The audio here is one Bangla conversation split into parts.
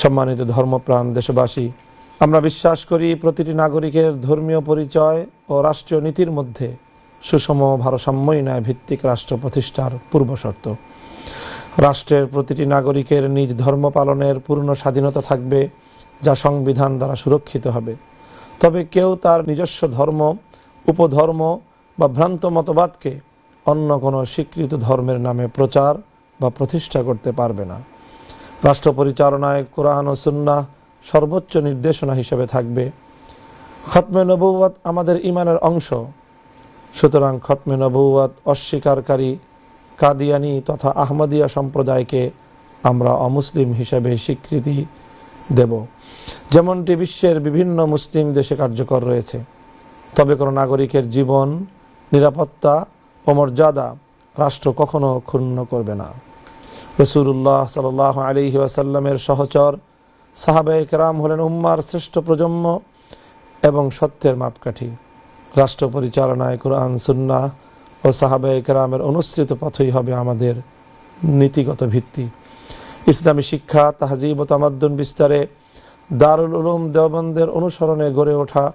সম্মানিত ধর্মপ্রাণ দেশবাসী, আমরা বিশ্বাস করি প্রতিটি নাগরিকের ধর্মীয় পরিচয় ও রাষ্ট্রীয় নীতির মধ্যে সুষম ভারসাম্যই ন্যায় ভিত্তিক রাষ্ট্র প্রতিষ্ঠার পূর্বশর্ত। রাষ্ট্রের প্রতিটি নাগরিকের নিজ ধর্ম পালনের পূর্ণ স্বাধীনতা থাকবে, যা সংবিধান দ্বারা সুরক্ষিত হবে। তবে কেউ তার নিজস্ব ধর্ম, উপধর্ম বা ভ্রান্ত মতবাদকে অন্য কোনো স্বীকৃত ধর্মের নামে প্রচার বা প্রতিষ্ঠা করতে পারবে না। রাষ্ট্র পরিচালনায় কোরআন ও সুন্নাহ সর্বোচ্চ নির্দেশনা হিসেবে থাকবে। খতমে নবুয়ত আমাদের ঈমানের অংশ, সুতরাং খতমে নবুয়ত অস্বীকারী কাদিয়ানি তথা আহমদিয়া সম্প্রদায়কে আমরা অমুসলিম হিসেবে স্বীকৃতি দেব, যেমনটি বিশ্বের বিভিন্ন মুসলিম দেশে কার্যকর রয়েছে। তবে কোনো নাগরিকের জীবন, নিরাপত্তা ও মর্যাদা রাষ্ট্র কখনো ক্ষুণ্ণ করবে না। রাসূলুল্লাহ সাল্লাল্লাহু আলাইহি ওয়াসাল্লামের সহচর সাহাবায়ে কেরাম হলেন উম্মার শ্রেষ্ঠ প্রজন্ম এবং সত্যের মাপকাঠি। রাষ্ট্র পরিচালনায় কোরআন, সুন্নাহ ও সাহাবায়ে কেরামের অনুসৃত পথই হবে আমাদের নীতিগত ভিত্তি। ইসলামী শিক্ষা, তাহজিব ও তামাদ্দুন বিস্তারে দারুল উলুম দেওবন্দের অনুসরণে গড়ে ওঠা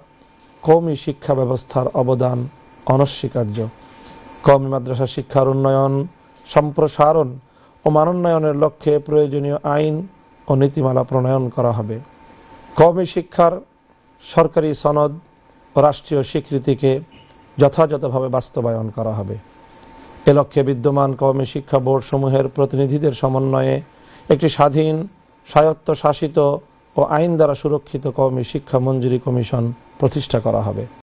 কওমি শিক্ষা ব্যবস্থার অবদান অনস্বীকার্য। কওমি মাদ্রাসা শিক্ষার উন্নয়ন, সম্প্রসারণ ও মানোন্নয়নের লক্ষ্যে প্রয়োজনীয় আইন ও নীতিমালা প্রণয়ন করা হবে। কওমি শিক্ষার সরকারি সনদ ও রাষ্ট্রীয় স্বীকৃতিকে যথাযথভাবে বাস্তবায়ন করা হবে। এ লক্ষ্যে বিদ্যমান কওমি শিক্ষা বোর্ডসমূহের প্রতিনিধিদের সমন্বয়ে একটি স্বাধীন, স্বায়ত্তশাসিত ও আইন দ্বারা সুরক্ষিত কওমি শিক্ষা মঞ্জুরি কমিশন প্রতিষ্ঠা করা হবে।